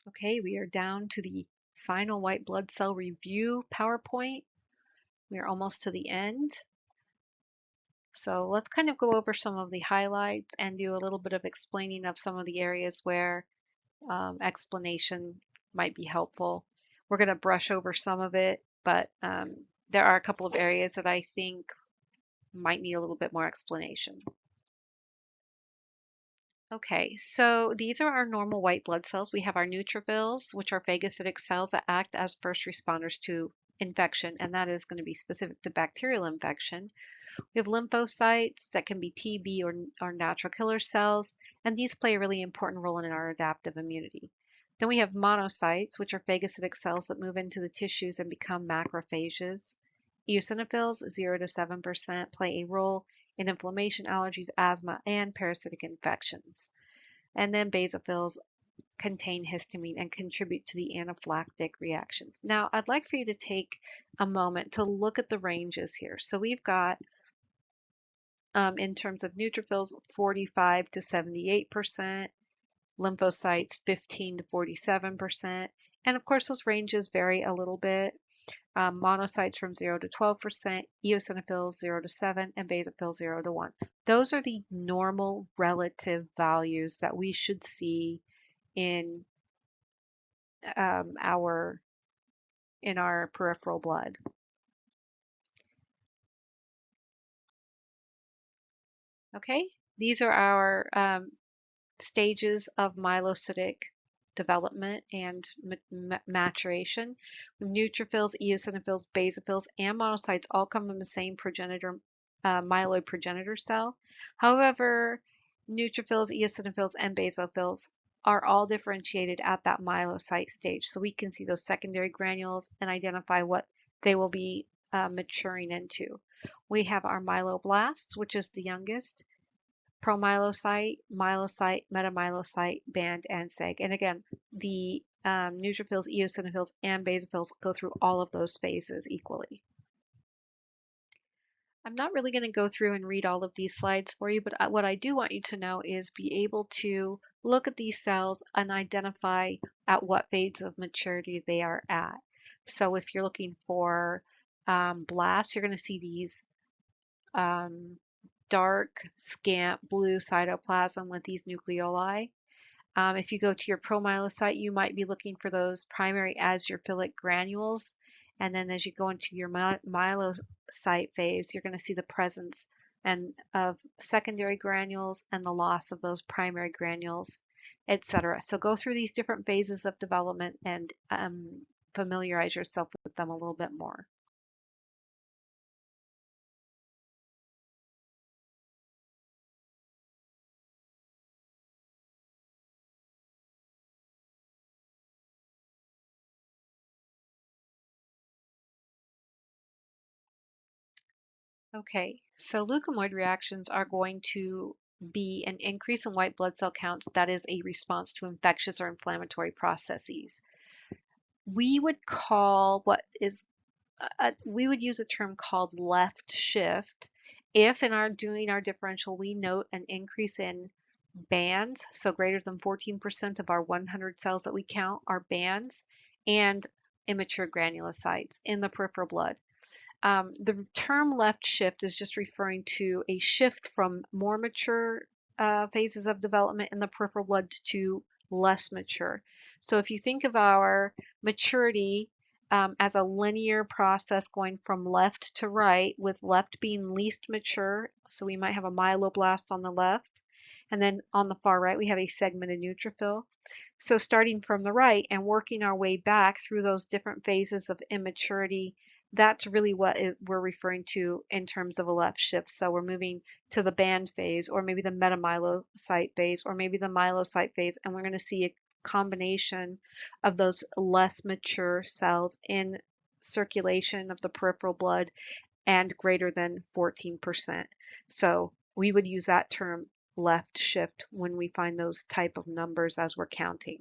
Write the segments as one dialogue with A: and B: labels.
A: Okay, we are down to the final white blood cell review PowerPoint. We are almost to the end. So let's kind of go over some of the highlights and do a little bit of explaining of some of the areas where explanation might be helpful. We're going to brush over some of it, but there are a couple of areas that I think might need a little bit more explanation. Okay, so these are our normal white blood cells. We have our neutrophils, which are phagocytic cells that act as first responders to infection, and that is going to be specific to bacterial infection. We have lymphocytes that can be T, B, or natural killer cells, and these play a really important role in our adaptive immunity. Then we have monocytes, which are phagocytic cells that move into the tissues and become macrophages. Eosinophils, 0 to 7%, play a role in inflammation, allergies, asthma, and parasitic infections. And then basophils contain histamine and contribute to the anaphylactic reactions. Now, I'd like for you to take a moment to look at the ranges here. So we've got, in terms of neutrophils, 45 to 78%, lymphocytes, 15 to 47%, and of course, those ranges vary a little bit. Monocytes from 0 to 12%, eosinophils 0 to 7, and basophils 0 to 1. Those are the normal relative values that we should see in our peripheral blood. Okay, these are our stages of myelocytic development and maturation. Neutrophils, eosinophils, basophils, and monocytes all come from the same progenitor, myeloid progenitor cell. However, neutrophils, eosinophils, and basophils are all differentiated at that myelocyte stage. So we can see those secondary granules and identify what they will be maturing into. We have our myeloblasts, which is the youngest, promyelocyte, myelocyte, metamyelocyte, band, and seg. And again, the neutrophils, eosinophils, and basophils go through all of those phases equally. I'm not really going to go through and read all of these slides for you, but what I do want you to know is be able to look at these cells and identify at what phase of maturity they are at. So if you're looking for blasts, you're going to see these dark, scant blue cytoplasm with these nucleoli. If you go to your promyelocyte, you might be looking for those primary azurophilic granules. And then as you go into your myelocyte phase, you're going to see the presence of secondary granules and the loss of those primary granules, etc. So go through these different phases of development and familiarize yourself with them a little bit more. Okay, so leukemoid reactions are going to be an increase in white blood cell counts that is a response to infectious or inflammatory processes. We would call we would use a term called left shift if in our doing our differential we note an increase in bands, so greater than 14% of our 100 cells that we count are bands, and immature granulocytes in the peripheral blood. The term left shift is just referring to a shift from more mature phases of development in the peripheral blood to less mature. So if you think of our maturity as a linear process going from left to right, with left being least mature, so we might have a myeloblast on the left, and then on the far right we have a segmented neutrophil. So starting from the right and working our way back through those different phases of immaturity, that's really what we're referring to in terms of a left shift. So we're moving to the band phase, or maybe the metamyelocyte phase, or maybe the myelocyte phase, and we're going to see a combination of those less mature cells in circulation of the peripheral blood and greater than 14%. So we would use that term left shift when we find those type of numbers as we're counting.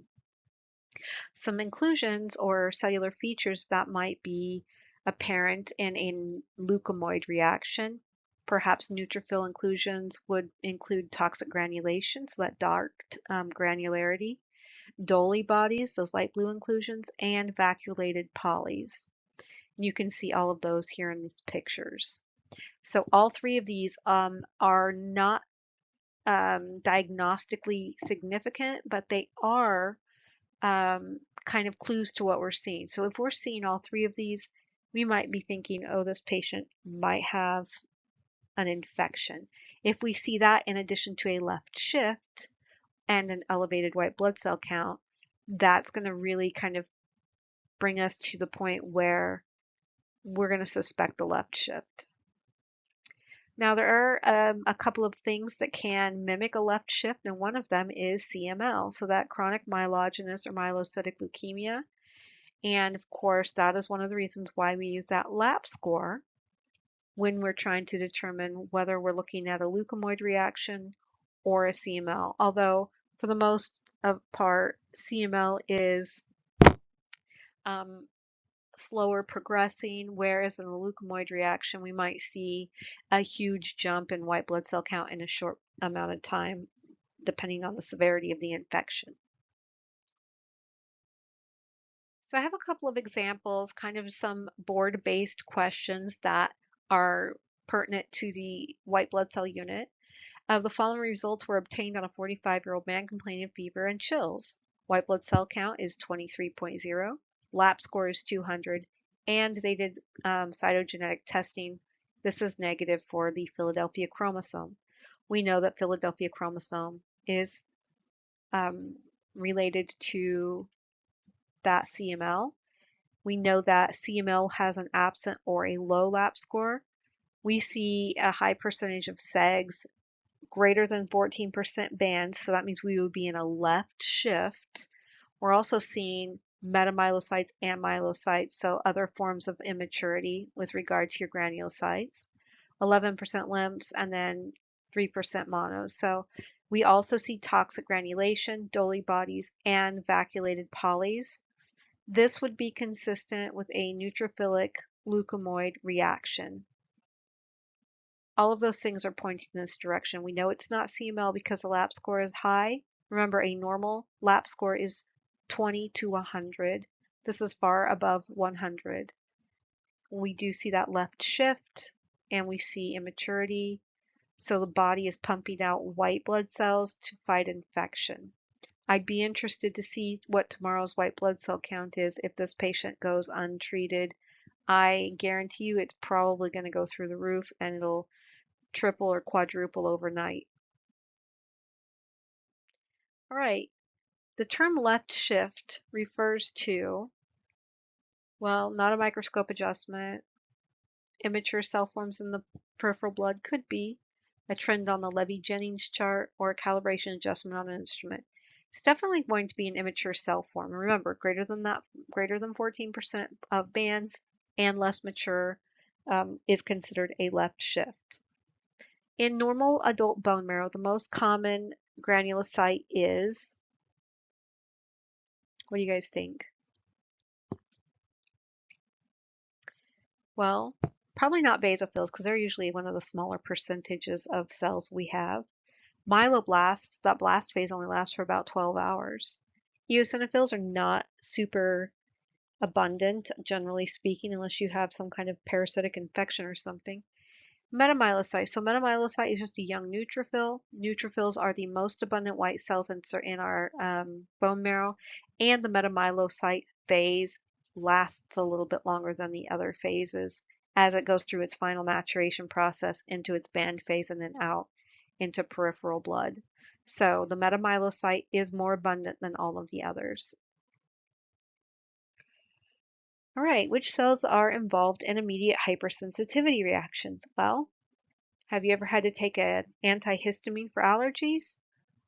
A: Some inclusions or cellular features that might be apparent in a leukemoid reaction. Perhaps neutrophil inclusions would include toxic granulation, so that dark granularity. Dolly bodies, those light blue inclusions, and vacuolated polys. You can see all of those here in these pictures. So all three of these are not diagnostically significant, but they are kind of clues to what we're seeing. So if we're seeing all three of these, we might be thinking, oh, this patient might have an infection. If we see that in addition to a left shift and an elevated white blood cell count, that's going to really kind of bring us to the point where we're going to suspect the left shift. Now, there are a couple of things that can mimic a left shift, and one of them is CML, so that chronic myelogenous or myelocytic leukemia. And of course, that is one of the reasons why we use that LAP score when we're trying to determine whether we're looking at a leukemoid reaction or a CML. Although, for the most part, CML is slower progressing, whereas in the leukemoid reaction, we might see a huge jump in white blood cell count in a short amount of time, depending on the severity of the infection. So I have a couple of examples, kind of some board-based questions that are pertinent to the white blood cell unit. The following results were obtained on a 45-year-old man complaining of fever and chills. White blood cell count is 23.0, LAP score is 200, and they did cytogenetic testing. This is negative for the Philadelphia chromosome. We know that Philadelphia chromosome is related to that CML. We know that CML has an absent or a low LAP score. We see a high percentage of SEGs, greater than 14% bands, so that means we would be in a left shift. We're also seeing metamyelocytes and myelocytes, so other forms of immaturity with regard to your granulocytes, 11% lymphs, and then 3% monos. So we also see toxic granulation, Dolly bodies, and vacuolated polys. This would be consistent with a neutrophilic leukemoid reaction. All of those things are pointing in this direction. We know it's not CML because the LAP score is high. Remember, a normal LAP score is 20 to 100. This is far above 100. We do see that left shift, and we see immaturity. So the body is pumping out white blood cells to fight infection. I'd be interested to see what tomorrow's white blood cell count is if this patient goes untreated. I guarantee you it's probably going to go through the roof, and it'll triple or quadruple overnight. All right, the term left shift refers to, well, not a microscope adjustment. Immature cell forms in the peripheral blood could be a trend on the Levy-Jennings chart or a calibration adjustment on an instrument. It's definitely going to be an immature cell form. Remember, greater than 14% of bands and less mature is considered a left shift. In normal adult bone marrow, the most common granulocyte is, what do you guys think? Well, probably not basophils because they're usually one of the smaller percentages of cells we have. Myeloblasts, that blast phase only lasts for about 12 hours. Eosinophils are not super abundant, generally speaking, unless you have some kind of parasitic infection or something. Metamyelocyte. So metamyelocyte is just a young neutrophil. Neutrophils are the most abundant white cells in our bone marrow, and the metamyelocyte phase lasts a little bit longer than the other phases as it goes through its final maturation process into its band phase and then out into peripheral blood. So the metamyelocyte is more abundant than all of the others. All right, which cells are involved in immediate hypersensitivity reactions? Well, have you ever had to take an antihistamine for allergies?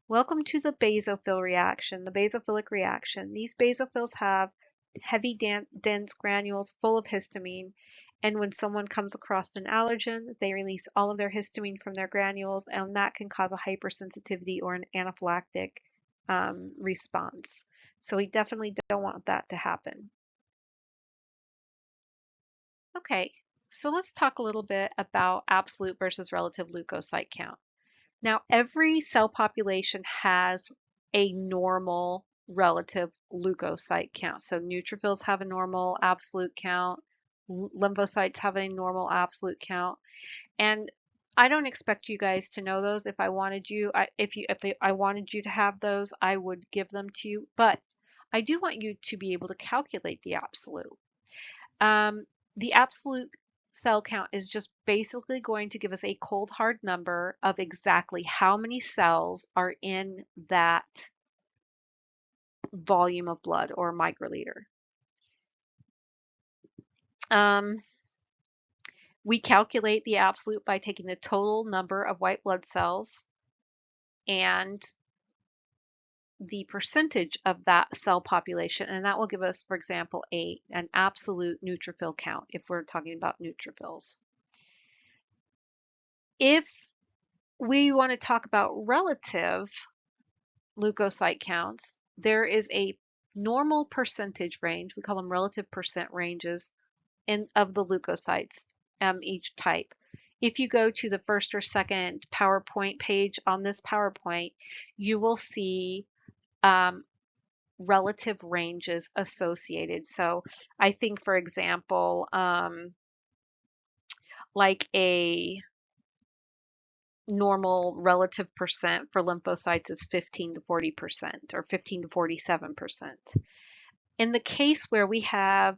A: Welcome to the basophil reaction, the basophilic reaction. These basophils have heavy, dense granules full of histamine, and when someone comes across an allergen, they release all of their histamine from their granules, and that can cause a hypersensitivity or an anaphylactic response. So we definitely don't want that to happen. Okay, so let's talk a little bit about absolute versus relative leukocyte count. Now, every cell population has a normal relative leukocyte count. So neutrophils have a normal absolute count, lymphocytes have a normal absolute count, and I don't expect you guys to know those. If I wanted you, if I wanted you to have those, I would give them to you. But I do want you to be able to calculate the absolute. Um, the absolute cell count is just basically going to give us a cold hard number of exactly how many cells are in that volume of blood or microliter. Um, we calculate the absolute by taking the total number of white blood cells and the percentage of that cell population, and that will give us, for example, an absolute neutrophil count if we're talking about neutrophils. If we want to talk about relative leukocyte counts, there is a normal percentage range, we call them relative percent ranges, of the leukocytes, each type. If you go to the first or second PowerPoint page on this PowerPoint, you will see relative ranges associated. So I think, for example, like a normal relative percent for lymphocytes is 15 to 40% or 15 to 47%. In the case where we have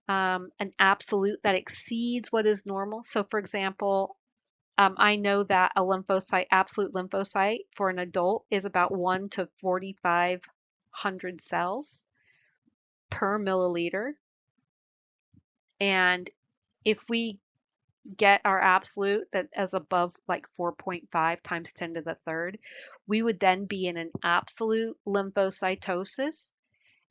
A: an absolute that exceeds what is normal, so for example, I know that a lymphocyte, absolute lymphocyte for an adult is about 1 to 4,500 cells per milliliter. And if we get our absolute that as above like 4.5 times 10 to the third, we would then be in an absolute lymphocytosis.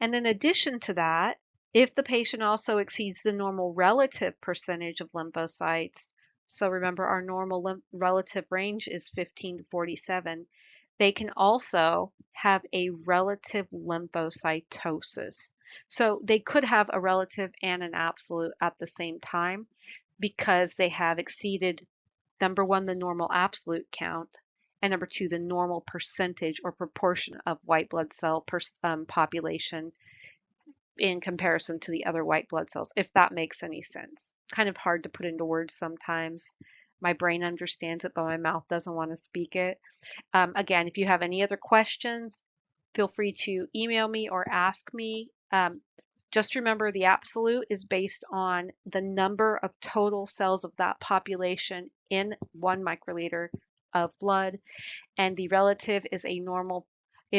A: And in addition to that, if the patient also exceeds the normal relative percentage of lymphocytes, so remember our normal relative range is 15 to 47, they can also have a relative lymphocytosis. So they could have a relative and an absolute at the same time because they have exceeded, number one, the normal absolute count, and number two, the normal percentage or proportion of white blood cell population in comparison to the other white blood cells, if that makes any sense. Kind of hard to put into words sometimes. My brain understands it, but my mouth doesn't want to speak it. Again, if you have any other questions, feel free to email me or ask me. Just remember the absolute is based on the number of total cells of that population in 1 microliter of blood, and the relative is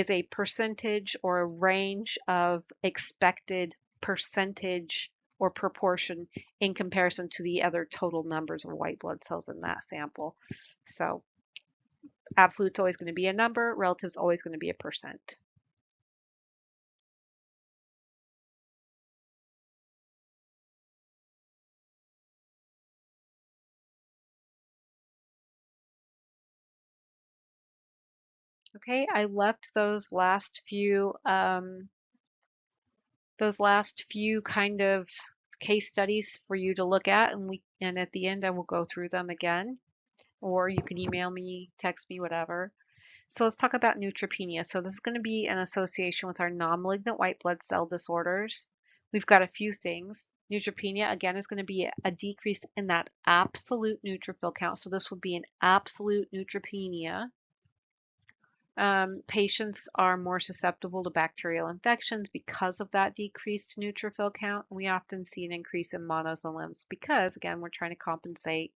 A: a percentage or a range of expected percentage or proportion in comparison to the other total numbers of white blood cells in that sample. So absolute's always going to be a number, relative's always going to be a percent. Okay, I left those last few kind of case studies for you to look at, and at the end I will go through them again, or you can email me, text me, whatever. So let's talk about neutropenia. So this is going to be an association with our non-malignant white blood cell disorders. We've got a few things. Neutropenia, again, is going to be a decrease in that absolute neutrophil count. So this would be an absolute neutropenia. Patients are more susceptible to bacterial infections because of that decreased neutrophil count. We often see an increase in monos and lymphs because, again, we're trying to compensate.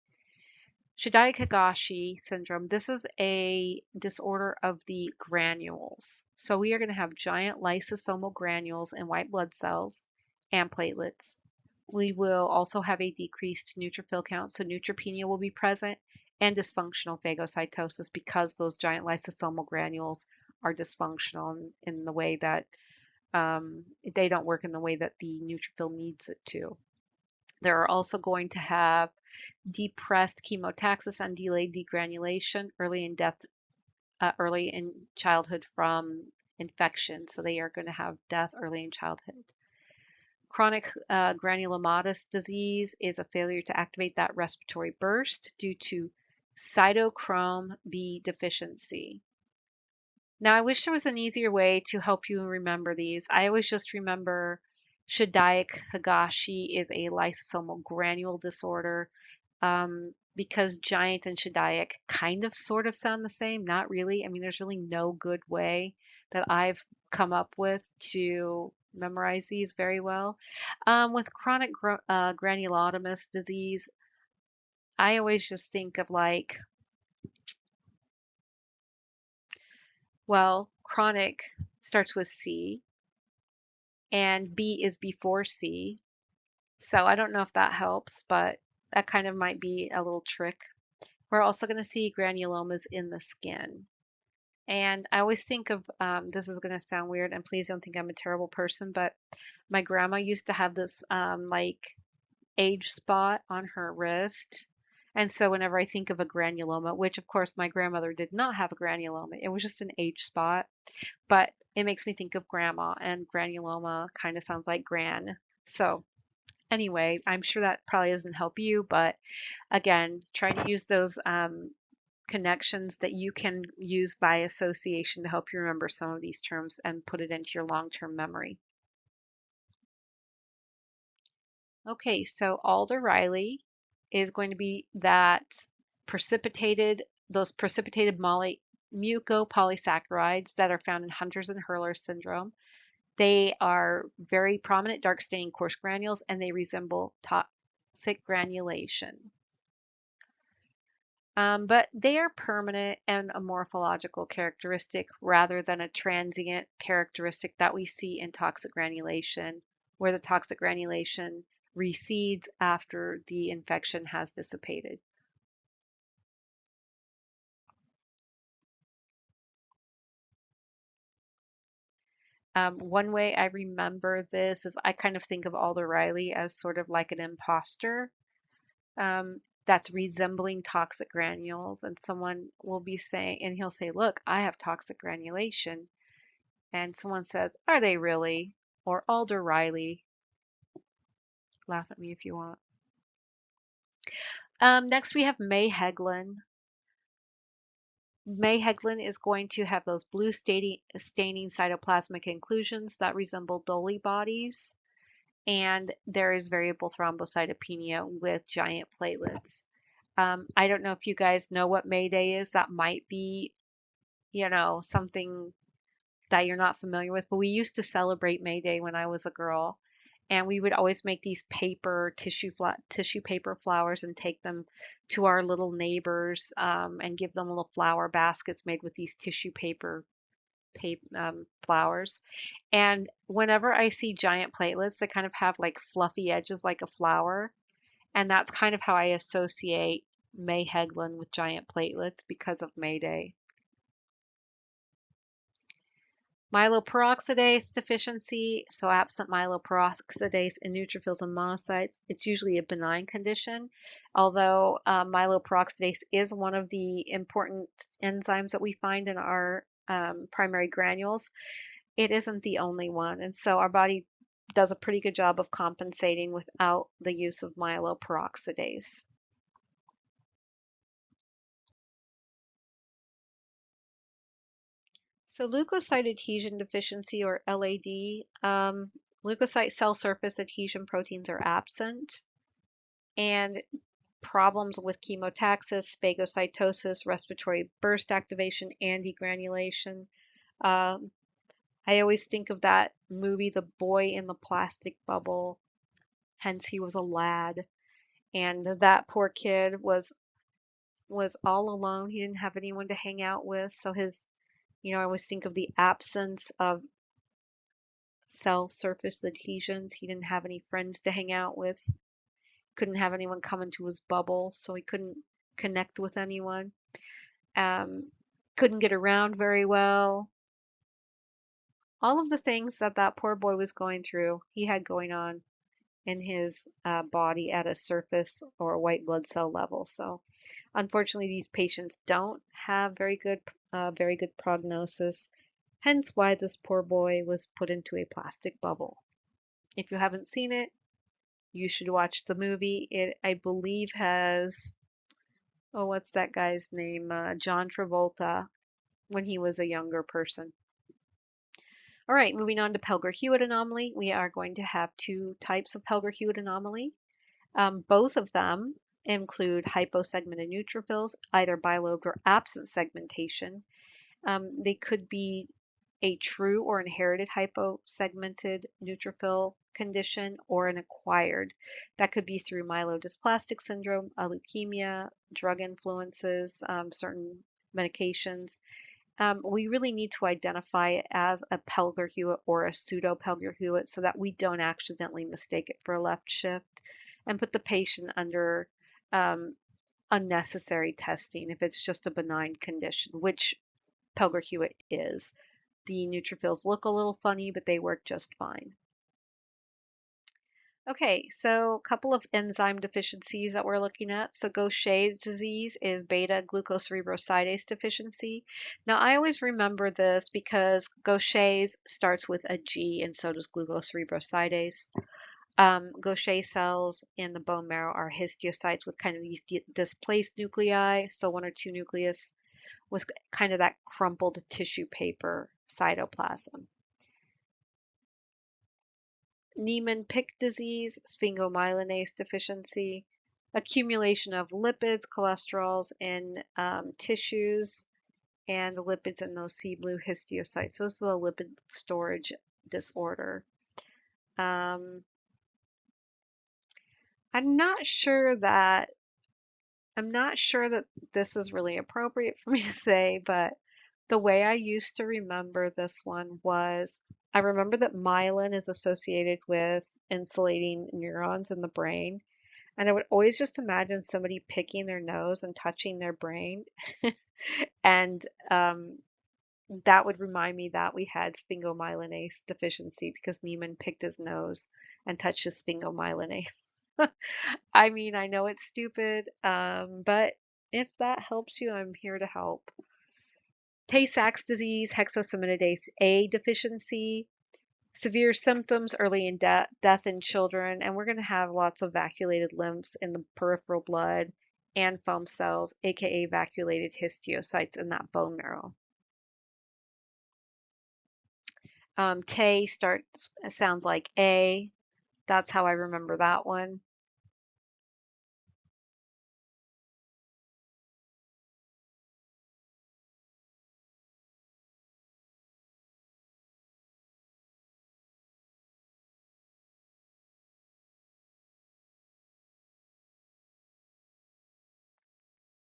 A: Shidai-Kagashi syndrome, this is a disorder of the granules. So we are going to have giant lysosomal granules in white blood cells and platelets. We will also have a decreased neutrophil count, so neutropenia will be present, and dysfunctional phagocytosis because those giant lysosomal granules are dysfunctional in the way that they don't work in the way that the neutrophil needs it to. They're also going to have depressed chemotaxis and delayed degranulation early in childhood from infection. So they are going to have death early in childhood. Chronic granulomatous disease is a failure to activate that respiratory burst due to cytochrome B deficiency. Now, I wish there was an easier way to help you remember these. I always just remember Shidaic Higashi is a lysosomal granule disorder, because giant and Shidaic kind of sort of sound the same. Not really. I mean, there's really no good way that I've come up with to memorize these very well. With chronic granulomatous disease, I always just think of like, well, chronic starts with C and B is before C. So I don't know if that helps, but that kind of might be a little trick. We're also going to see granulomas in the skin. And I always think of, this is going to sound weird, and please don't think I'm a terrible person, but my grandma used to have this like age spot on her wrist. And so whenever I think of a granuloma, which of course my grandmother did not have a granuloma, it was just an age spot, but it makes me think of grandma, and granuloma kind of sounds like gran. So anyway, I'm sure that probably doesn't help you, but again, try to use those connections that you can use by association to help you remember some of these terms and put it into your long-term memory. Okay, so Alder Riley is going to be those precipitated mucopolysaccharides that are found in Hunter's and Hurler's syndrome. They are very prominent dark staining coarse granules, and they resemble toxic granulation. But they are permanent and a morphological characteristic rather than a transient characteristic that we see in toxic granulation, where the toxic granulation recedes after the infection has dissipated. One way I remember this is I kind of think of Alder Riley as sort of like an imposter, that's resembling toxic granules, and someone will be saying, and he'll say, look, I have toxic granulation, and someone says, are they really? Or Alder Riley. Laugh at me if you want. Next we have May-Heglin. May-Heglin is going to have those blue staining cytoplasmic inclusions that resemble Dolly bodies, and there is variable thrombocytopenia with giant platelets. I don't know if you guys know what May Day is. That might be, something that you're not familiar with, but we used to celebrate May Day when I was a girl. And we would always make these tissue paper flowers and take them to our little neighbors, and give them little flower baskets made with these tissue paper flowers. And whenever I see giant platelets, they kind of have like fluffy edges like a flower. And that's kind of how I associate May-Heglin with giant platelets because of May Day. Myeloperoxidase deficiency, so absent myeloperoxidase in neutrophils and monocytes, it's usually a benign condition. Although myeloperoxidase is one of the important enzymes that we find in our primary granules, it isn't the only one. And so our body does a pretty good job of compensating without the use of myeloperoxidase. So leukocyte adhesion deficiency, or LAD, leukocyte cell surface adhesion proteins are absent, and problems with chemotaxis, phagocytosis, respiratory burst activation, and degranulation. Um, I always think of that movie, The Boy in the Plastic Bubble, hence he was a lad, and that poor kid was all alone. He didn't have anyone to hang out with, so I always think of the absence of cell surface adhesions. He didn't have any friends to hang out with, couldn't have anyone come into his bubble, so he couldn't connect with anyone. Couldn't get around very well. All of the things that that poor boy was going through, he had going on in his body at a surface or a white blood cell level. So unfortunately, these patients don't have very good prognosis, hence why this poor boy was put into a plastic bubble. If you haven't seen it, you should watch the movie. It, I believe, has, oh, what's that guy's name? John Travolta when he was a younger person. All right, moving on to Pelger-Hewitt anomaly. We are going to have two types of Pelger-Hewitt anomaly. Both of them include hyposegmented neutrophils, either bilobed or absent segmentation. They could be a true or inherited hyposegmented neutrophil condition or an acquired. That could be through myelodysplastic syndrome, a leukemia, drug influences, certain medications. We really need to identify it as a Pelger-Hewitt or a pseudo Pelger-Hewitt so that we don't accidentally mistake it for a left shift and put the patient under um, unnecessary testing if it's just a benign condition, which Pelger-Hewitt is. The neutrophils look a little funny, but they work just fine. Okay, so a couple of enzyme deficiencies that we're looking at. So Gaucher's disease is beta glucocerebrosidase deficiency. Now I always remember this because Gaucher's starts with a G and so does glucocerebrosidase. Gaucher cells in the bone marrow are histiocytes with kind of these displaced nuclei, so one or two nucleus with kind of that crumpled tissue paper cytoplasm. Niemann-Pick disease, sphingomyelinase deficiency, accumulation of lipids, cholesterols in tissues, and the lipids in those C-blue histiocytes. So this is a lipid storage disorder. I'm not sure that this is really appropriate for me to say, but the way I used to remember this one was I remember that myelin is associated with insulating neurons in the brain. And I would always just imagine somebody picking their nose and touching their brain. And that would remind me that we had sphingomyelinase deficiency because Neiman picked his nose and touched his sphingomyelinase. I mean, I know it's stupid, but if that helps you, I'm here to help. Tay-Sachs disease, hexosaminidase A deficiency, severe symptoms early in death in children, and we're going to have lots of vacuolated lymphs in the peripheral blood and foam cells, aka vacuolated histiocytes in that bone marrow. Tay sounds like A. That's how I remember that one.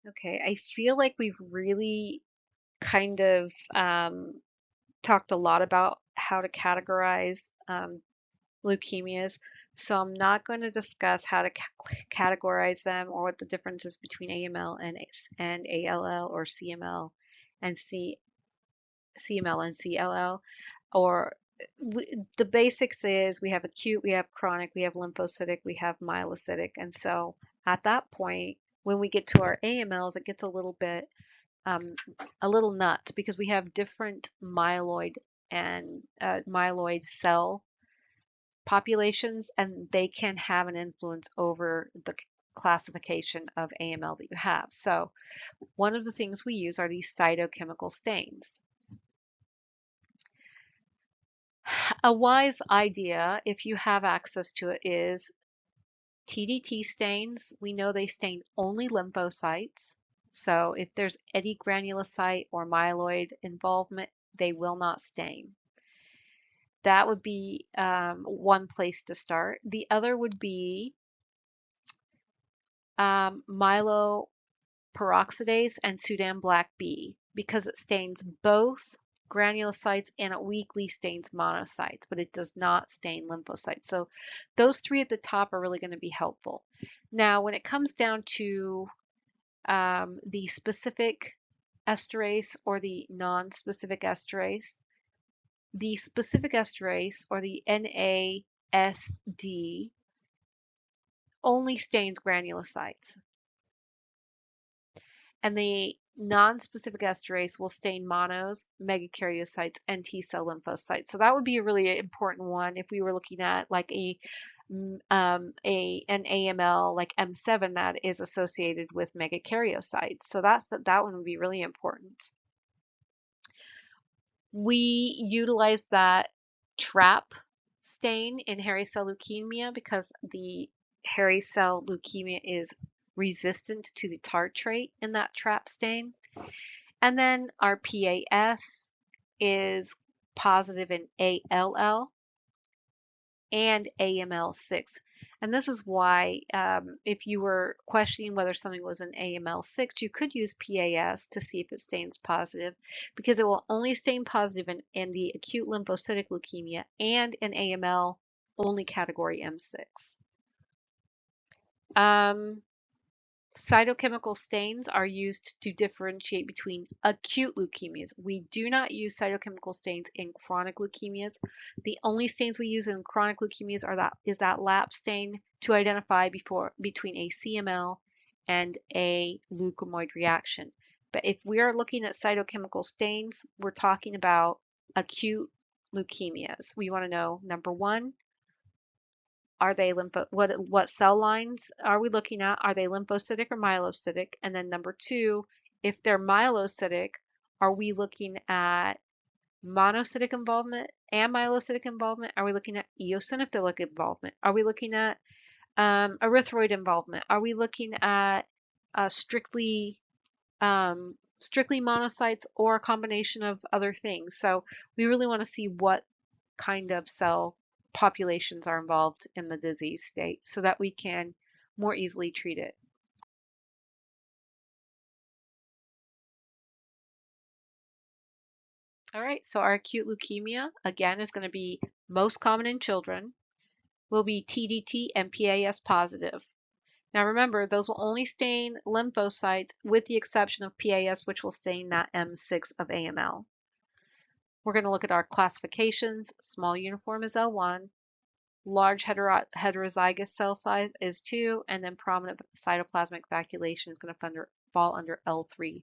A: Okay, I feel like we've really kind of talked a lot about how to categorize leukemias. So I'm not going to discuss how to categorize them or what the difference is between AML and ALL or CML and CML and CLL. Or the basics is we have acute, we have chronic, we have lymphocytic, we have myelocytic. And so at that point, when we get to our AMLs, it gets a little nuts because we have different myeloid and myeloid cell populations, and they can have an influence over the classification of AML that you have. So one of the things we use are these cytochemical stains. A wise idea, if you have access to it, is TDT stains. We know they stain only lymphocytes. So if there's any granulocyte or myeloid involvement, they will not stain. That would be one place to start. The other would be myeloperoxidase and Sudan black B because it stains both granulocytes and it weakly stains monocytes, but it does not stain lymphocytes. So those three at the top are really going to be helpful. Now, when it comes down to the specific esterase or the non-specific esterase, the specific esterase or the NASD only stains granulocytes. And the non-specific esterase will stain monos, megakaryocytes, and T cell lymphocytes. So that would be a really important one if we were looking at like an AML like M7 that is associated with megakaryocytes. So that one would be really important. We utilize that trap stain in hairy cell leukemia because the hairy cell leukemia is resistant to the tartrate in that trap stain. And then our PAS is positive in ALL and AML6. And this is why if you were questioning whether something was an AML6, you could use PAS to see if it stains positive, because it will only stain positive in the acute lymphocytic leukemia and in AML only category M6. Cytochemical stains are used to differentiate between acute leukemias. We do not use cytochemical stains in chronic leukemias. The only stains we use in chronic leukemias is that lap stain to identify between a CML and a leukemoid reaction. But if we are looking at cytochemical stains, we're talking about acute leukemias. We want to know, number one, are they what cell lines are we looking at? Are they lymphocytic or myelocytic? And then number two, if they're myelocytic, are we looking at monocytic involvement and myelocytic involvement? Are we looking at eosinophilic involvement? Are we looking at erythroid involvement? Are we looking at strictly monocytes or a combination of other things? So we really want to see what kind of cell populations are involved in the disease state so that we can more easily treat it. All right, so our acute leukemia, again, is going to be most common in children, will be TDT and PAS positive. Now remember, those will only stain lymphocytes with the exception of PAS, which will stain that M6 of AML. We're going to look at our classifications. Small uniform is L1, large heterozygous cell size is 2, and then prominent cytoplasmic vacuolation is going to fall under L3.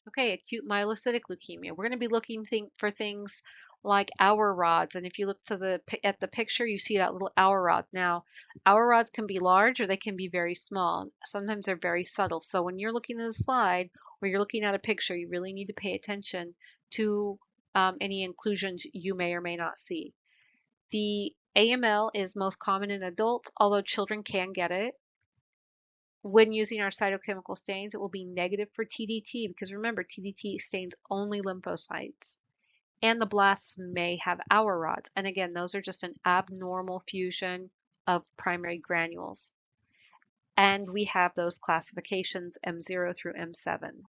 A: Okay, acute myelocytic leukemia. We're going to be looking for things like hour rods, and if you look at the picture, you see that little hour rod. Now, hour rods can be large or they can be very small. Sometimes they're very subtle. So when you're looking at a slide or you're looking at a picture, you really need to pay attention to any inclusions you may or may not see. The AML is most common in adults, although children can get it. When using our cytochemical stains, it will be negative for TDT because remember, TDT stains only lymphocytes. And the blasts may have hour rods. And again, those are just an abnormal fusion of primary granules. And we have those classifications M0 through M7.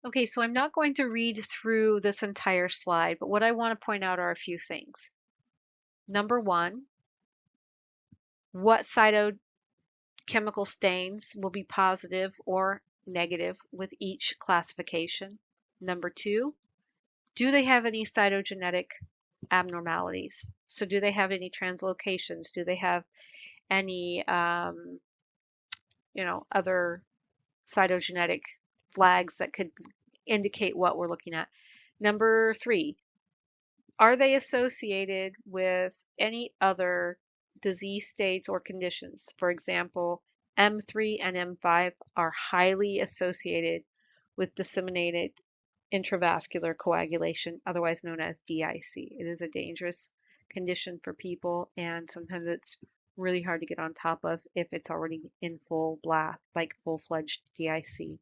A: Okay, so I'm not going to read through this entire slide, but what I want to point out are a few things. Number one, what cytochemical stains will be positive or negative with each classification? Number two, do they have any cytogenetic abnormalities? So do they have any translocations? Do they have any, other cytogenetic flags that could indicate what we're looking at? Number three, are they associated with any other disease states or conditions? For example, M3 and M5 are highly associated with disseminated intravascular coagulation, otherwise known as DIC. It is a dangerous condition for people, and sometimes it's really hard to get on top of if it's already in full blast, like full-fledged DIC.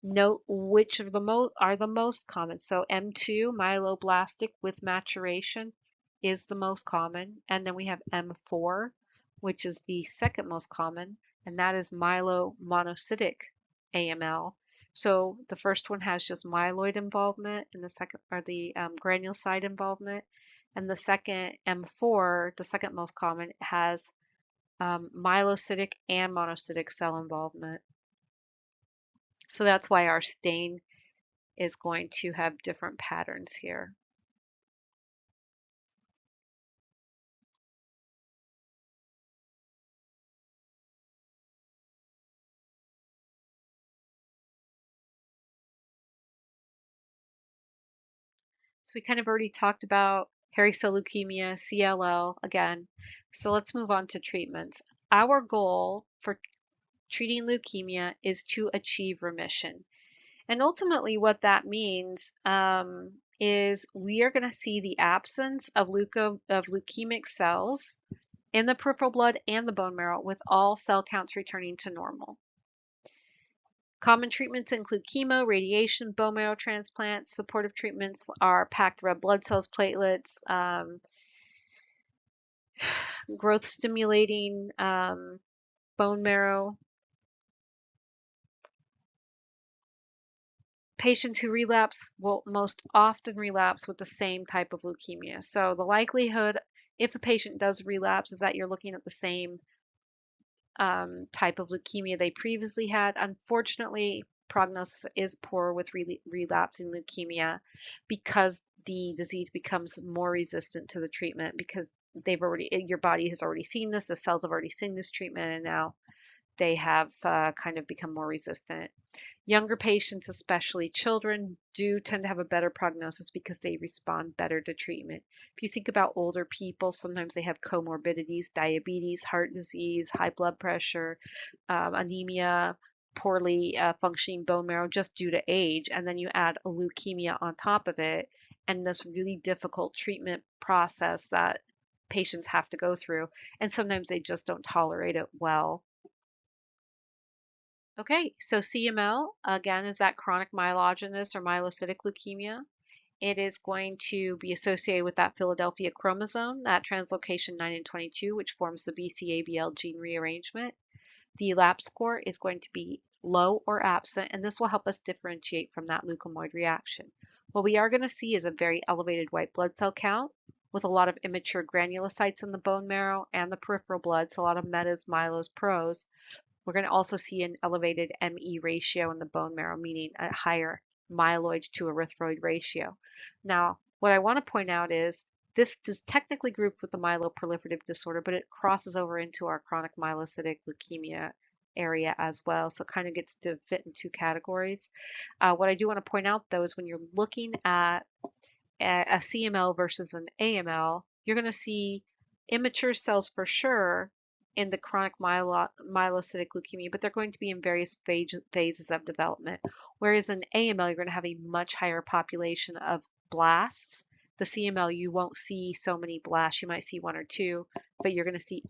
A: Note which of are the most common. So M2, myeloblastic with maturation, is the most common. And then we have M4, which is the second most common, and that is myelomonocytic AML. So the first one has just myeloid involvement, and the second are the granulocyte involvement. And the second, M4, the second most common, has myelocytic and monocytic cell involvement. So that's why our stain is going to have different patterns here. So we kind of already talked about hairy cell leukemia, CLL again. So let's move on to treatments. Our goal for treating leukemia is to achieve remission. And ultimately, what that means is we are going to see the absence of leukemic cells in the peripheral blood and the bone marrow, with all cell counts returning to normal. Common treatments include chemo, radiation, bone marrow transplants. Supportive treatments are packed red blood cells, platelets, growth stimulating bone marrow. Patients who relapse will most often relapse with the same type of leukemia. So the likelihood, if a patient does relapse, is that you're looking at the same type of leukemia they previously had. Unfortunately, prognosis is poor with relapsing leukemia because the disease becomes more resistant to the treatment because your body has already seen this, the cells have already seen this treatment, and now they have kind of become more resistant. Younger patients, especially children, do tend to have a better prognosis because they respond better to treatment. If you think about older people, sometimes they have comorbidities, diabetes, heart disease, high blood pressure, anemia, poorly functioning bone marrow just due to age, and then you add a leukemia on top of it, and this really difficult treatment process that patients have to go through, and sometimes they just don't tolerate it well. Okay, so CML, again, is that chronic myelogenous or myelocytic leukemia. It is going to be associated with that Philadelphia chromosome, that translocation 9 and 22, which forms the BCABL gene rearrangement. The LAP score is going to be low or absent, and this will help us differentiate from that leukemoid reaction. What we are going to see is a very elevated white blood cell count with a lot of immature granulocytes in the bone marrow and the peripheral blood, so a lot of metas, myelos, pros. We're going to also see an elevated ME ratio in the bone marrow, meaning a higher myeloid to erythroid ratio. Now, what I want to point out is this is technically grouped with the myeloproliferative disorder, but it crosses over into our chronic myelocytic leukemia area as well. So it kind of gets to fit in two categories. What I do want to point out, though, is when you're looking at a CML versus an AML, you're going to see immature cells for sure in the chronic myelocytic leukemia, but they're going to be in various phases of development. Whereas in AML, you're going to have a much higher population of blasts. The CML, you won't see so many blasts. You might see one or two, but you're going to see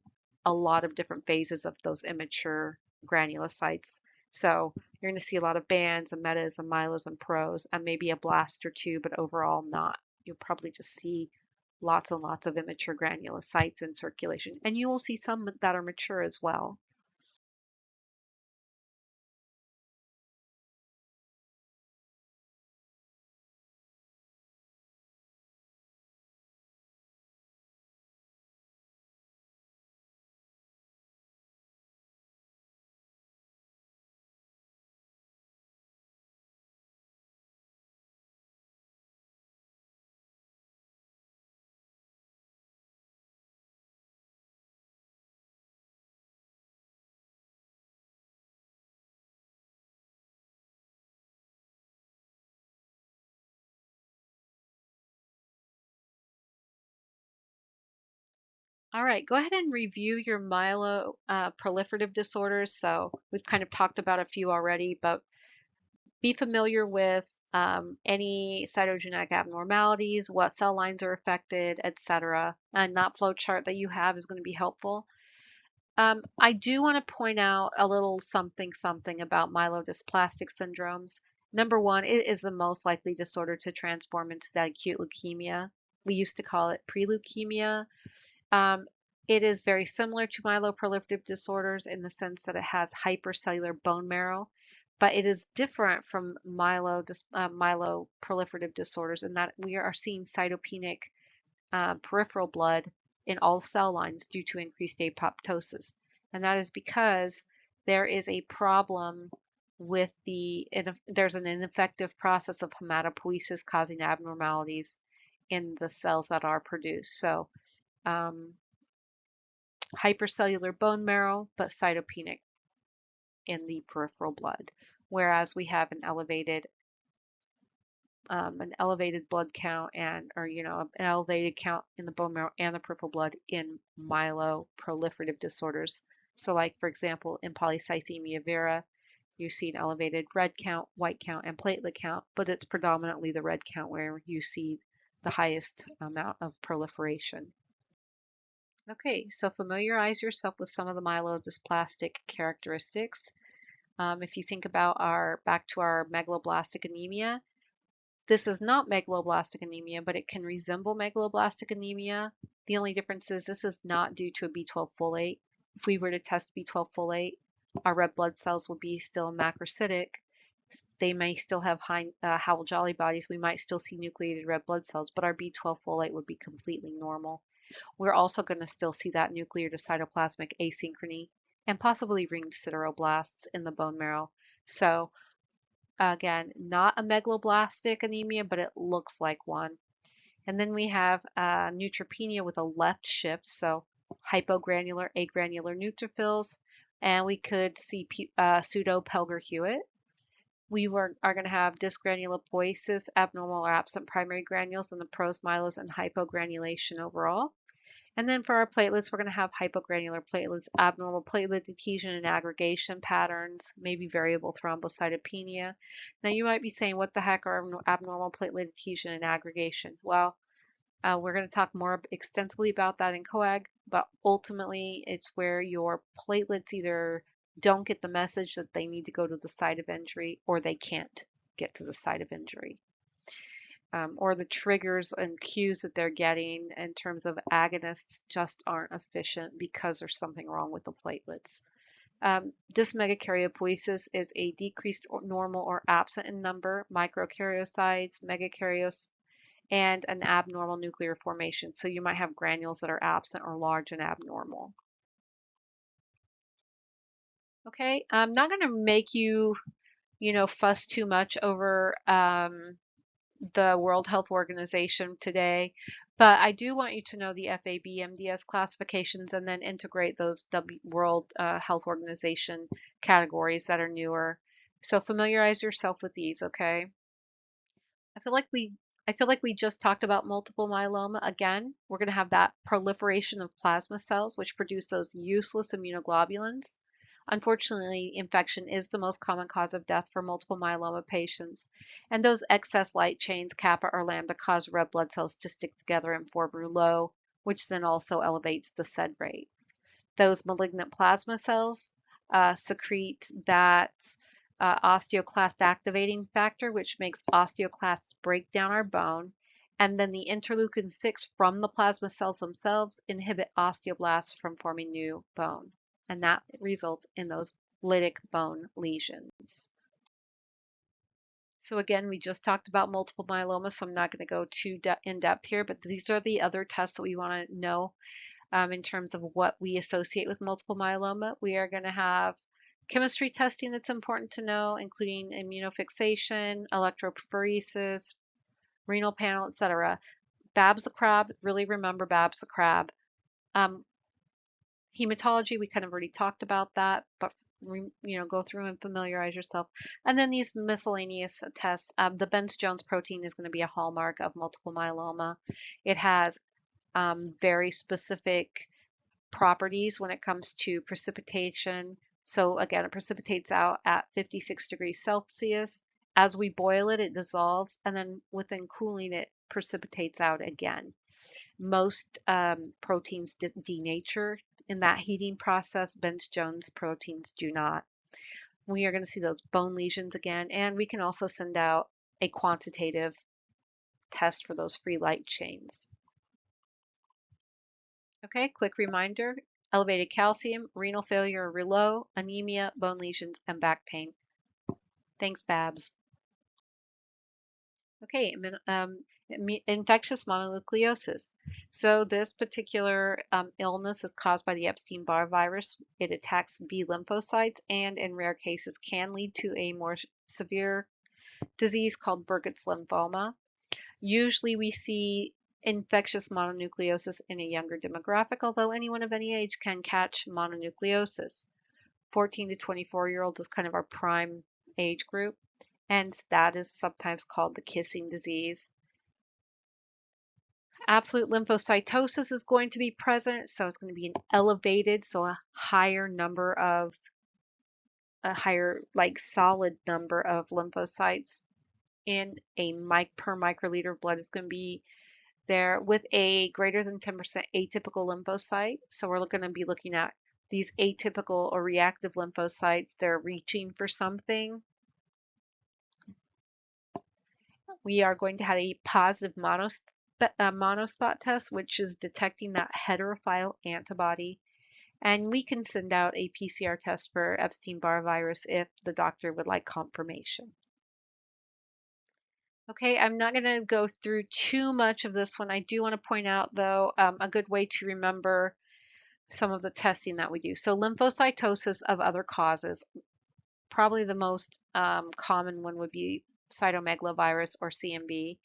A: a lot of different phases of those immature granulocytes. So you're going to see a lot of bands and metas and myelos and pros and maybe a blast or two, but overall not. You'll probably just see lots and lots of immature granulocytes in circulation. And you will see some that are mature as well. All right, go ahead and review your myeloproliferative disorders. So we've kind of talked about a few already, but be familiar with any cytogenetic abnormalities, what cell lines are affected, etc. And that flow chart that you have is going to be helpful. I do want to point out a little something about myelodysplastic syndromes. Number one, it is the most likely disorder to transform into that acute leukemia. We used to call it pre-leukemia. Um, it is very similar to myeloproliferative disorders in the sense that it has hypercellular bone marrow, but it is different from myeloproliferative disorders in that we are seeing cytopenic peripheral blood in all cell lines due to increased apoptosis. And that is because there is a problem with there's an ineffective process of hematopoiesis causing abnormalities in the cells that are produced. So hypercellular bone marrow, but cytopenic in the peripheral blood, whereas we have an elevated blood count an elevated count in the bone marrow and the peripheral blood in myeloproliferative disorders So like, for example, in polycythemia vera, you see an elevated red count, white count, and platelet count, but it's predominantly the red count where you see the highest amount of proliferation. Okay, so familiarize yourself with some of the myelodysplastic characteristics. If you think about back to our megaloblastic anemia, this is not megaloblastic anemia, but it can resemble megaloblastic anemia. The only difference is this is not due to a B12 folate. If we were to test B12 folate, our red blood cells would be still macrocytic. They may still have high Howell-Jolly bodies. We might still see nucleated red blood cells, but our B12 folate would be completely normal. We're also going to still see that nuclear to cytoplasmic asynchrony and possibly ringed sideroblasts in the bone marrow. So again, not a megaloblastic anemia, but it looks like one. And then we have neutropenia with a left shift, so hypogranular, agranular neutrophils, and we could see pseudo Pelger-Hewitt. We are going to have dysgranulopoiesis, abnormal or absent primary granules, and the prosmyelos and hypogranulation overall. And then for our platelets, we're going to have hypogranular platelets, abnormal platelet adhesion and aggregation patterns, maybe variable thrombocytopenia. Now you might be saying, what the heck are abnormal platelet adhesion and aggregation? Well, we're going to talk more extensively about that in coag, but ultimately it's where your platelets either don't get the message that they need to go to the site of injury or they can't get to the site of injury. Or the triggers and cues that they're getting in terms of agonists just aren't efficient because there's something wrong with the platelets. Dysmegakaryopoiesis is a decreased or normal or absent in number, microkaryocytes, megakaryocytes, and an abnormal nuclear formation. So you might have granules that are absent or large and abnormal. Okay, I'm not going to make you, fuss too much over the World Health Organization today, but I do want you to know the FAB-MDS classifications and then integrate those World Health Organization categories that are newer. So familiarize yourself with these, okay? I feel like we just talked about multiple myeloma. Again, we're going to have that proliferation of plasma cells, which produce those useless immunoglobulins. Unfortunately, infection is the most common cause of death for multiple myeloma patients, and those excess light chains, kappa or lambda, cause red blood cells to stick together and form rouleau, which then also elevates the SED rate. Those malignant plasma cells secrete that osteoclast activating factor, which makes osteoclasts break down our bone. And then the interleukin 6 from the plasma cells themselves inhibit osteoblasts from forming new bone. And that results in those lytic bone lesions. So again, we just talked about multiple myeloma, so I'm not going to go too in depth here, but these are the other tests that we want to know in terms of what we associate with multiple myeloma. We are going to have chemistry testing that's important to know, including immunofixation, electrophoresis, renal panel, etc. Babs-the-Crab, really remember Babs-the-Crab. Hematology, we kind of already talked about that, but go through and familiarize yourself. And then these miscellaneous tests. The Bence-Jones protein is going to be a hallmark of multiple myeloma. It has very specific properties when it comes to precipitation. So again, it precipitates out at 56 degrees Celsius. As we boil it, it dissolves, and then within cooling, it precipitates out again. Most proteins denature in that heating process. Bence-Jones proteins do not. We are going to see those bone lesions again, and we can also send out a quantitative test for those free light chains. Okay, quick reminder, elevated calcium, renal failure or rouleau, anemia, bone lesions, and back pain. Thanks, Babs. Okay, infectious mononucleosis. So this particular illness is caused by the Epstein-Barr virus. It attacks B lymphocytes and in rare cases can lead to a more severe disease called Burkitt's lymphoma. Usually we see infectious mononucleosis in a younger demographic, although anyone of any age can catch mononucleosis. 14 to 24-year-olds is kind of our prime age group, and that is sometimes called the kissing disease. Absolute lymphocytosis is going to be present, so it's going to be an elevated, so a higher, like solid number of lymphocytes in a per microliter of blood is going to be there with a greater than 10% atypical lymphocyte. So we're going to be looking at these atypical or reactive lymphocytes. They're reaching for something. We are going to have a positive monospot test, which is detecting that heterophile antibody. And we can send out a PCR test for Epstein-Barr virus if the doctor would like confirmation. Okay, I'm not going to go through too much of this one. I do want to point out, though, a good way to remember some of the testing that we do. So lymphocytosis of other causes, probably the most common one would be cytomegalovirus or CMV.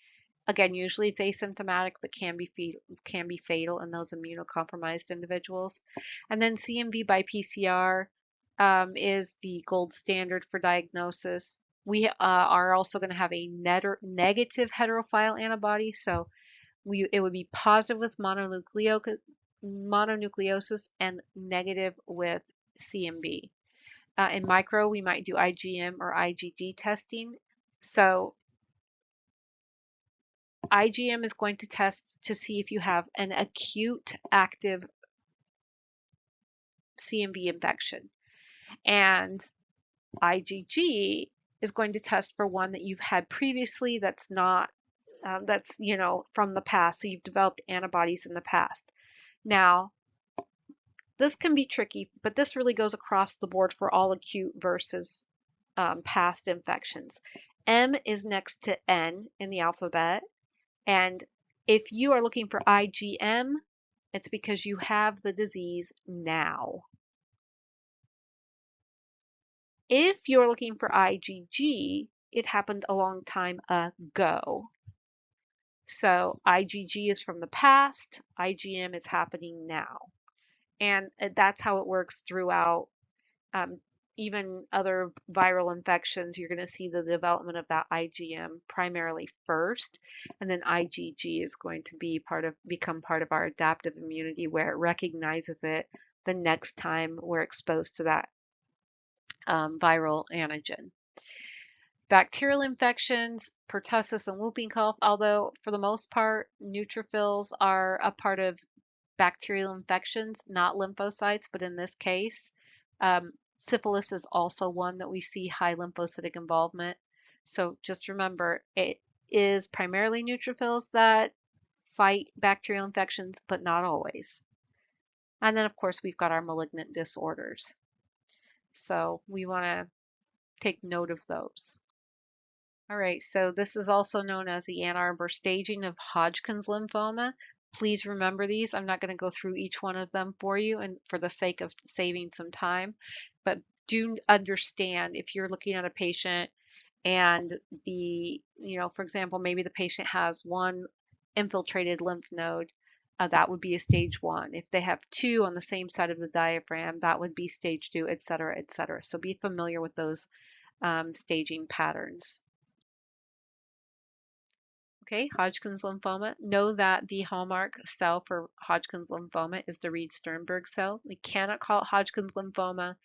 A: Again, usually it's asymptomatic, but can be fatal in those immunocompromised individuals. And then CMV by PCR is the gold standard for diagnosis. We are also going to have a negative heterophile antibody, so it would be positive with mononucleosis and negative with CMV. In micro, we might do IgM or IgG testing. So IgM is going to test to see if you have an acute active CMV infection. And IgG is going to test for one that you've had previously that's not, from the past. So you've developed antibodies in the past. Now, this can be tricky, but this really goes across the board for all acute versus past infections. M is next to N in the alphabet. And if you are looking for IgM, it's because you have the disease now. If you're looking for IgG, it happened a long time ago. So IgG is from the past, IgM is happening now. And that's how it works throughout even other viral infections. You're going to see the development of that IgM primarily first, and then IgG is going to become part of our adaptive immunity, where it recognizes it the next time we're exposed to that viral antigen. Bacterial infections, pertussis and whooping cough, although for the most part, neutrophils are a part of bacterial infections, not lymphocytes, but in this case, syphilis is also one that we see high lymphocytic involvement. So just remember, it is primarily neutrophils that fight bacterial infections, but not always. And then, of course, we've got our malignant disorders. So we want to take note of those. All right, so this is also known as the Ann Arbor staging of Hodgkin's lymphoma. Please remember these. I'm not going to go through each one of them for you and for the sake of saving some time, but do understand if you're looking at a patient and for example, maybe the patient has one infiltrated lymph node, that would be a stage 1. If they have 2 on the same side of the diaphragm, that would be stage 2, et cetera, et cetera. So be familiar with those staging patterns. Okay, Hodgkin's lymphoma. Know that the hallmark cell for Hodgkin's lymphoma is the Reed-Sternberg cell. We cannot call it Hodgkin's lymphoma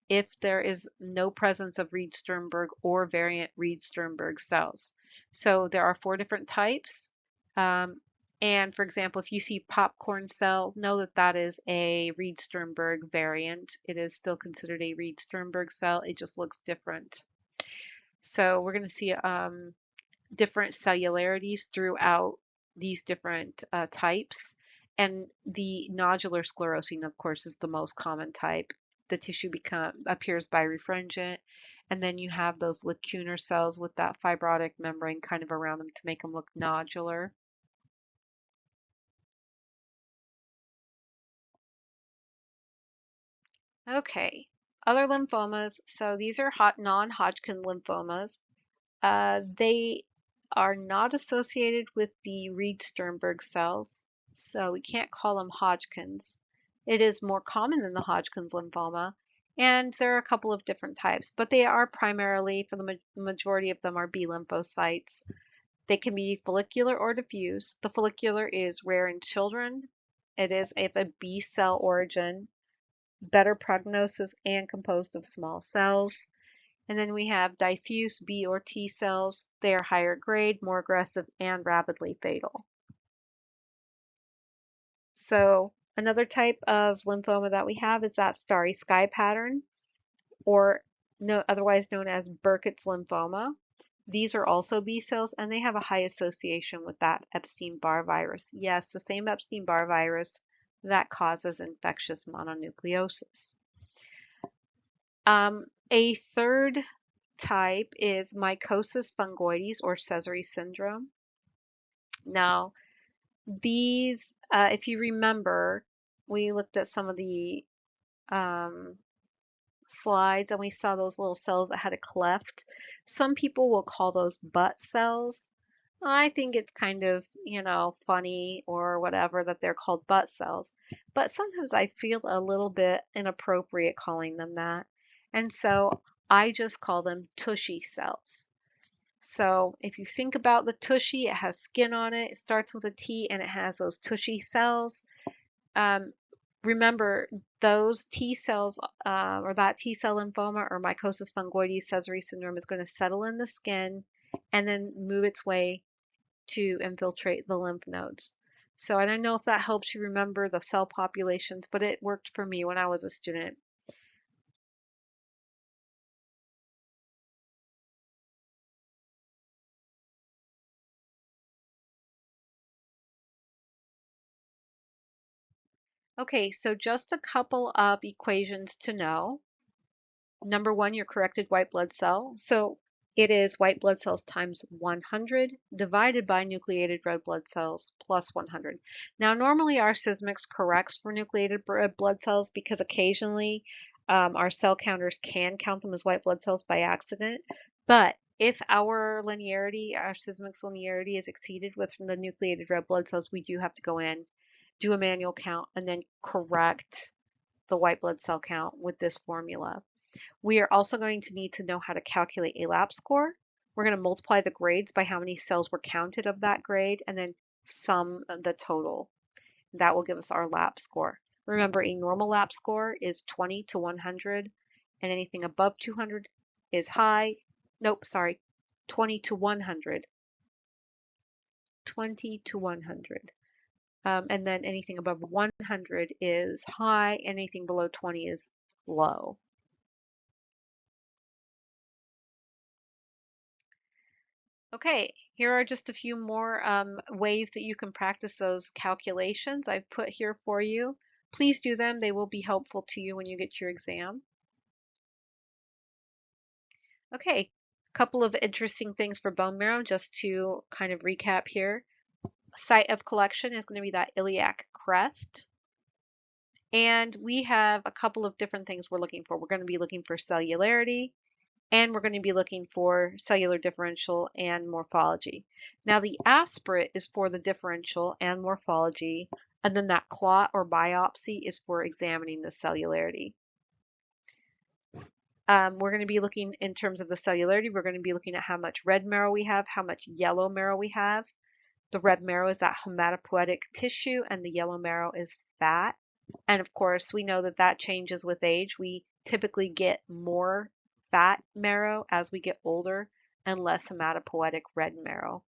A: if there is no presence of Reed-Sternberg or variant Reed-Sternberg cells. So there are 4 different types. And for example, if you see popcorn cell, know that that is a Reed-Sternberg variant. It is still considered a Reed-Sternberg cell. It just looks different. So we're going to see different cellularities throughout these different types. And the nodular sclerosing, of course, is the most common type. The tissue appears birefringent, and then you have those lacunar cells with that fibrotic membrane kind of around them to make them look nodular. Okay, other lymphomas. So these are non-Hodgkin lymphomas. They are not associated with the Reed-Sternberg cells, so we can't call them Hodgkin's. It is more common than the Hodgkin's lymphoma, and there are a couple of different types, but they are primarily, for the majority of them, are B lymphocytes. They can be follicular or diffuse. The follicular is rare in children. It is of a B cell origin, better prognosis, and composed of small cells. And then we have diffuse B or T cells. They are higher grade, more aggressive, and rapidly fatal. So another type of lymphoma that we have is that starry sky pattern, or otherwise known as Burkitt's lymphoma. These are also B cells, and they have a high association with that Epstein-Barr virus. Yes, the same Epstein-Barr virus that causes infectious mononucleosis. A third type is mycosis fungoides or Sézary syndrome. Now, these, if you remember, we looked at some of the slides and we saw those little cells that had a cleft. Some people will call those butt cells. I think it's kind of, funny or whatever that they're called butt cells. But sometimes I feel a little bit inappropriate calling them that. And so I just call them tushy cells. So if you think about the tushy, it has skin on it. It starts with a T and it has those tushy cells. Remember, those T cells or that T cell lymphoma or mycosis fungoides Sézary syndrome is going to settle in the skin and then move its way to infiltrate the lymph nodes. So I don't know if that helps you remember the cell populations, but it worked for me when I was a student. Okay, so just a couple of equations to know. Number one, your corrected white blood cell. So it is white blood cells times 100 divided by nucleated red blood cells plus 100. Now, normally our Sysmex corrects for nucleated red blood cells because occasionally our cell counters can count them as white blood cells by accident. But if our linearity, our Sysmex linearity is exceeded with the nucleated red blood cells, we do have to go in, do a manual count, and then correct the white blood cell count with this formula. We are also going to need to know how to calculate a lab score. We're going to multiply the grades by how many cells were counted of that grade and then sum the total. That will give us our lab score. Remember, a normal lab score is 20 to 100, and anything above 200 is high. Nope, sorry, 20 to 100. 20 to 100. And then anything above 100 is high, anything below 20 is low. Okay, here are just a few more ways that you can practice those calculations I've put here for you. Please do them. They will be helpful to you when you get your exam. Okay, a couple of interesting things for bone marrow just to kind of recap here. Site of collection is going to be that iliac crest. And we have a couple of different things we're looking for. We're going to be looking for cellularity, and we're going to be looking for cellular differential and morphology. Now the aspirate is for the differential and morphology, and then that clot or biopsy is for examining the cellularity. We're going to be looking in terms of the cellularity, we're going to be looking at how much red marrow we have, how much yellow marrow we have. The red marrow is that hematopoietic tissue, and the yellow marrow is fat. And of course, we know that that changes with age. We typically get more fat marrow as we get older and less hematopoietic red marrow.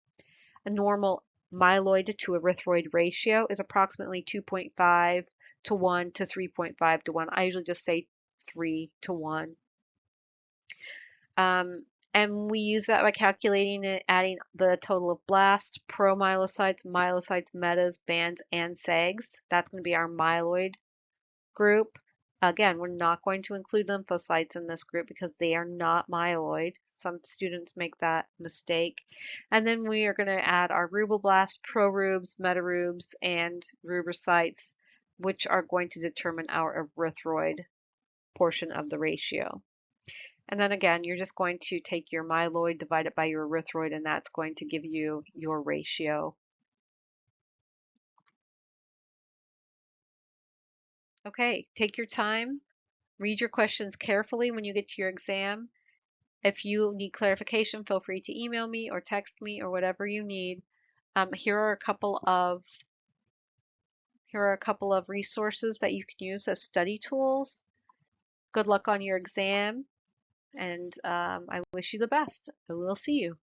A: A normal myeloid to erythroid ratio is approximately 2.5 to 1 to 3.5 to 1. I usually just say 3 to 1. And we use that by calculating it, adding the total of blasts, promyelocytes, myelocytes, metas, bands, and segs. That's going to be our myeloid group. Again, we're not going to include lymphocytes in this group because they are not myeloid. Some students make that mistake. And then we are going to add our rubroblasts, prorubes, metarubes, and rubricites, which are going to determine our erythroid portion of the ratio. And then again, you're just going to take your myeloid, divide it by your erythroid, and that's going to give you your ratio. Okay, take your time, read your questions carefully when you get to your exam, If you need clarification, feel free to email me or text me or whatever you need. Here are a couple of resources that you can use as study tools. Good luck on your exam, and I wish you the best. I will see you.